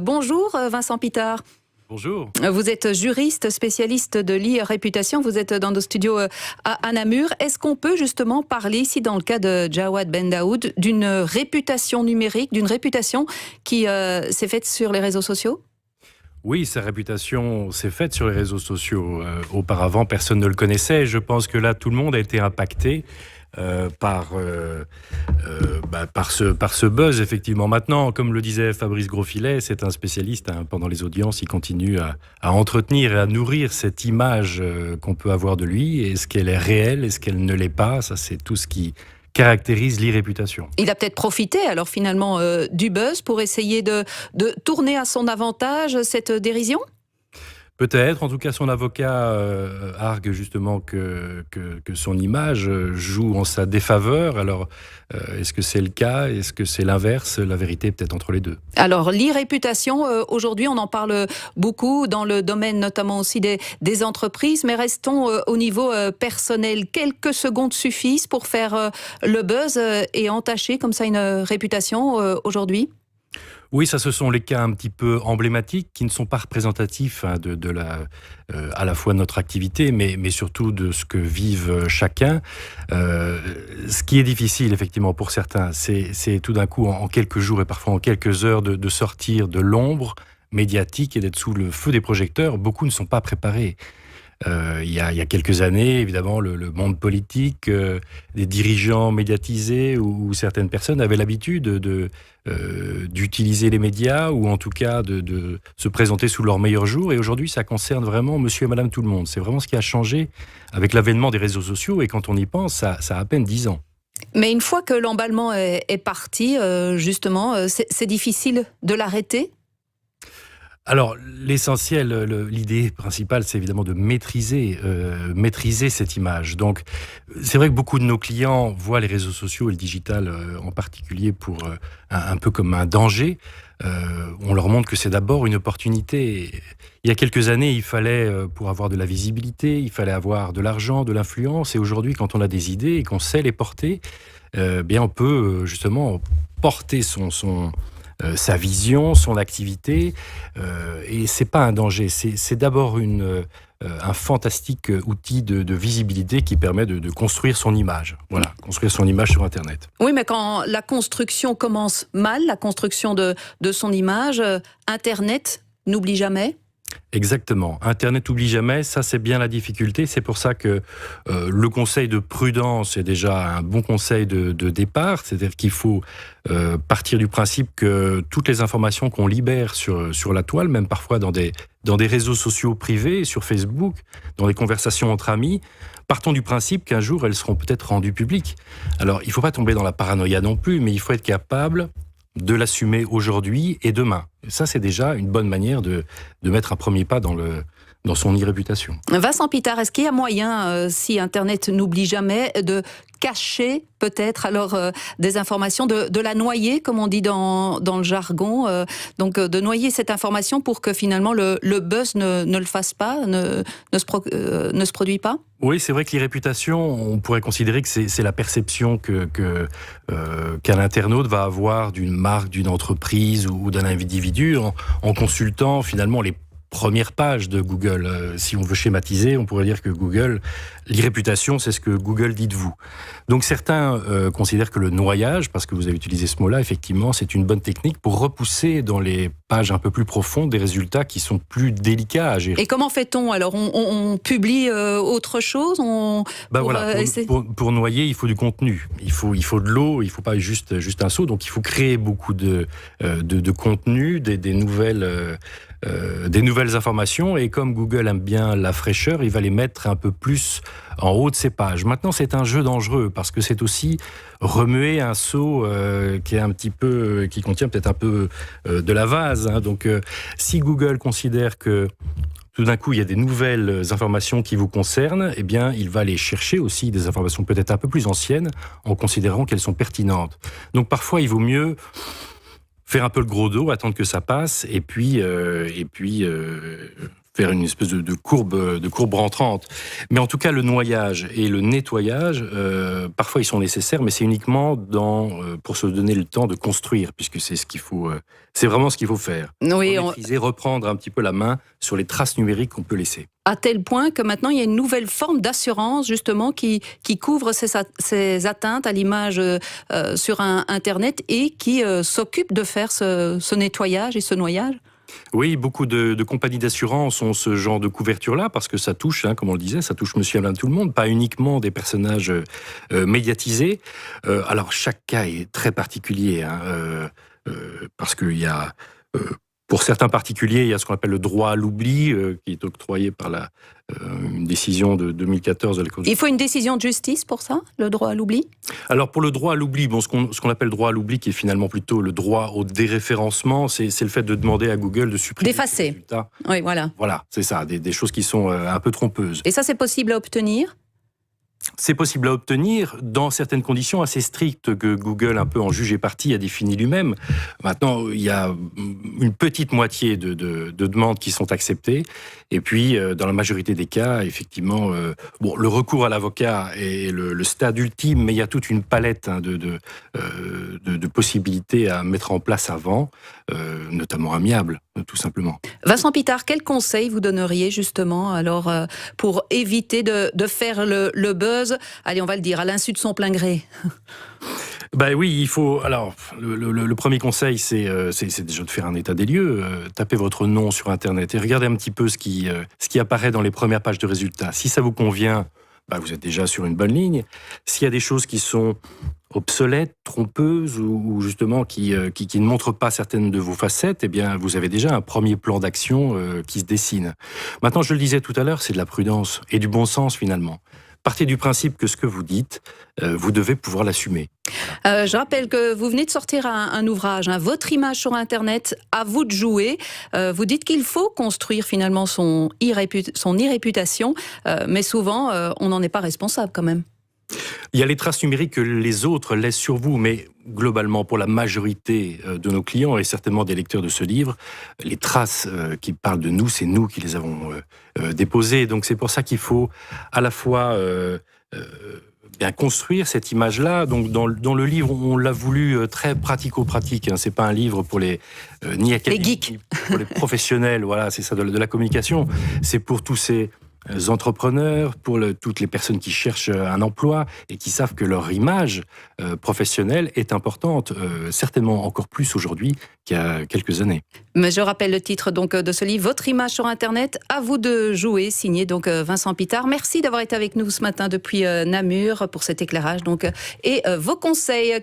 Bonjour Vincent Pitard. Bonjour. Vous êtes juriste, spécialiste de l'e-réputation. Vous êtes dans nos studios à Namur. Est-ce qu'on peut justement parler ici, dans le cas de Jawad Ben Daoud, d'une réputation numérique, d'une réputation qui s'est faite sur les réseaux sociaux ? Oui, sa réputation s'est faite sur les réseaux sociaux. Auparavant, personne ne le connaissait. Je pense que là, tout le monde a été impacté par ce buzz, effectivement. Maintenant, comme le disait Fabrice Grosfilet, c'est un spécialiste. Pendant les audiences, il continue à entretenir et à nourrir cette image qu'on peut avoir de lui. Est-ce qu'elle est réelle? Est-ce qu'elle ne l'est pas? Ça, c'est tout ce qui caractérise l'e-réputation. Il a peut-être profité, alors finalement, du buzz pour essayer de tourner à son avantage cette dérision ? Peut-être, en tout cas son avocat argue justement que son image joue en sa défaveur. Alors, est-ce que c'est le cas? Est-ce que c'est l'inverse? La vérité est peut-être entre les deux. Alors, l'e-réputation, aujourd'hui, on en parle beaucoup dans le domaine notamment aussi des entreprises, mais restons au niveau personnel. Quelques secondes suffisent pour faire le buzz et entacher comme ça une réputation aujourd'hui ? Oui, ça, ce sont les cas un petit peu emblématiques qui ne sont pas représentatifs à la fois de notre activité, mais surtout de ce que vivent chacun. Ce qui est difficile, effectivement, pour certains, c'est tout d'un coup, en quelques jours et parfois en quelques heures, de sortir de l'ombre médiatique et d'être sous le feu des projecteurs. Beaucoup ne sont pas préparés. Il y a quelques années, évidemment, le monde politique, des dirigeants médiatisés ou certaines personnes avaient l'habitude d'utiliser les médias ou en tout cas de se présenter sous leur meilleur jour. Et aujourd'hui, ça concerne vraiment monsieur et madame tout le monde. C'est vraiment ce qui a changé avec l'avènement des réseaux sociaux. Et quand on y pense, ça a à peine 10 ans. Mais une fois que l'emballement est parti, justement, c'est difficile de l'arrêter ? Alors, l'essentiel, l'idée principale, c'est évidemment de maîtriser cette image. Donc, c'est vrai que beaucoup de nos clients voient les réseaux sociaux et le digital en particulier pour un peu comme un danger. On leur montre que c'est d'abord une opportunité. Il y a quelques années, il fallait, pour avoir de la visibilité, il fallait avoir de l'argent, de l'influence. Et aujourd'hui, quand on a des idées et qu'on sait les porter, bien, on peut justement porter sa vision, son activité, et c'est pas un danger, c'est d'abord un fantastique outil de visibilité qui permet de construire son image. Voilà, construire son image sur Internet. Oui, mais quand la construction commence mal, la construction de son image, Internet n'oublie jamais. Exactement. Internet n'oublie jamais, ça c'est bien la difficulté. C'est pour ça que le conseil de prudence est déjà un bon conseil de départ. C'est-à-dire qu'il faut partir du principe que toutes les informations qu'on libère sur la toile, même parfois dans des réseaux sociaux privés, sur Facebook, dans des conversations entre amis, partons du principe qu'un jour elles seront peut-être rendues publiques. Alors il ne faut pas tomber dans la paranoïa non plus, mais il faut être capable de l'assumer aujourd'hui et demain. Et ça, c'est déjà une bonne manière de mettre un premier pas dans son e-réputation. Vincent Pitard, est-ce qu'il y a moyen, si Internet n'oublie jamais, de cacher peut-être alors des informations, de la noyer, comme on dit dans le jargon, donc de noyer cette information pour que finalement le buzz ne le fasse pas, ne se produit pas? Oui, c'est vrai que l'e-réputation, on pourrait considérer que c'est la perception qu'un internaute va avoir d'une marque, d'une entreprise ou d'un individu en consultant finalement les première page de Google. Si on veut schématiser, on pourrait dire que Google, l'e-réputation, c'est ce que Google dit de vous. Donc certains considèrent que le noyage, parce que vous avez utilisé ce mot-là, effectivement, c'est une bonne technique pour repousser dans les pages un peu plus profondes des résultats qui sont plus délicats à gérer. Et comment fait-on alors? On publie autre chose? Pour noyer, il faut du contenu. Il faut de l'eau, il ne faut pas juste un seau. Donc il faut créer beaucoup de contenu, des nouvelles informations, et comme Google aime bien la fraîcheur, il va les mettre un peu plus en haut de ses pages. Maintenant, c'est un jeu dangereux parce que c'est aussi remuer un seau qui contient peut-être un peu de la vase. Donc, si Google considère que tout d'un coup, il y a des nouvelles informations qui vous concernent, eh bien, il va aller chercher aussi des informations peut-être un peu plus anciennes en considérant qu'elles sont pertinentes. Donc, parfois, il vaut mieux faire un peu le gros dos, attendre que ça passe, et puis faire une espèce de courbe rentrante. Mais en tout cas, le noyage et le nettoyage, parfois ils sont nécessaires, mais c'est uniquement pour se donner le temps de construire, puisque c'est ce qu'il faut, c'est vraiment ce qu'il faut faire. Oui, Maîtriser, reprendre un petit peu la main sur les traces numériques qu'on peut laisser. à tel point que maintenant il y a une nouvelle forme d'assurance justement qui couvre ces atteintes à l'image sur Internet et qui s'occupe de faire ce nettoyage et ce noyage. Oui, beaucoup de compagnies d'assurance ont ce genre de couverture-là, parce que ça touche, comme on le disait, ça touche monsieur et madame tout le monde, pas uniquement des personnages médiatisés. Alors, chaque cas est très particulier, parce qu'il y a... pour certains particuliers, il y a ce qu'on appelle le droit à l'oubli, qui est octroyé par une décision de 2014 de la Cour. Il faut une décision de justice pour ça, le droit à l'oubli? Alors pour le droit à l'oubli, ce qu'on appelle le droit à l'oubli, qui est finalement plutôt le droit au déréférencement, c'est le fait de demander à Google de supprimer d'effacer. les résultats. Oui, voilà. Voilà, c'est ça, des choses qui sont un peu trompeuses. Et ça, c'est possible à obtenir? C'est possible à obtenir dans certaines conditions assez strictes que Google, un peu en juge et partie, a défini lui-même. Maintenant, il y a une petite moitié de demandes qui sont acceptées. Et puis, dans la majorité des cas, effectivement, le recours à l'avocat est le stade ultime, mais il y a toute une palette de possibilités à mettre en place avant, notamment amiables, tout simplement. Vincent Pitart, quel conseil vous donneriez justement alors pour éviter de faire le buzz, allez on va le dire, à l'insu de son plein gré? Ben oui, il faut. Alors, le premier conseil, c'est déjà de faire un état des lieux. Tapez votre nom sur Internet et regardez un petit peu ce qui apparaît dans les premières pages de résultats. Si ça vous convient, vous êtes déjà sur une bonne ligne. S'il y a des choses qui sont obsolètes, trompeuses ou justement qui ne montrent pas certaines de vos facettes, eh bien, vous avez déjà un premier plan d'action qui se dessine. Maintenant, je le disais tout à l'heure, c'est de la prudence et du bon sens finalement. Partez du principe que ce que vous dites, vous devez pouvoir l'assumer. Je rappelle que vous venez de sortir un ouvrage, Votre image sur Internet, à vous de jouer. Vous dites qu'il faut construire finalement son e-réputation, mais souvent, on n'en est pas responsable quand même. Il y a les traces numériques que les autres laissent sur vous, mais globalement, pour la majorité de nos clients et certainement des lecteurs de ce livre, les traces qui parlent de nous, c'est nous qui les avons déposées. Donc c'est pour ça qu'il faut à la fois bien construire cette image-là. Donc dans le livre, on l'a voulu très pratico-pratique. C'est pas un livre pour ni académiques, les geeks, ni pour les professionnels. Voilà, c'est ça de la communication. C'est pour tous ces entrepreneurs, pour toutes les personnes qui cherchent un emploi et qui savent que leur image professionnelle est importante, certainement encore plus aujourd'hui qu'il y a quelques années. Mais je rappelle le titre donc de ce livre, Votre image sur Internet, à vous de jouer, signé donc Vincent Pitart. Merci d'avoir été avec nous ce matin depuis Namur pour cet éclairage donc et vos conseils.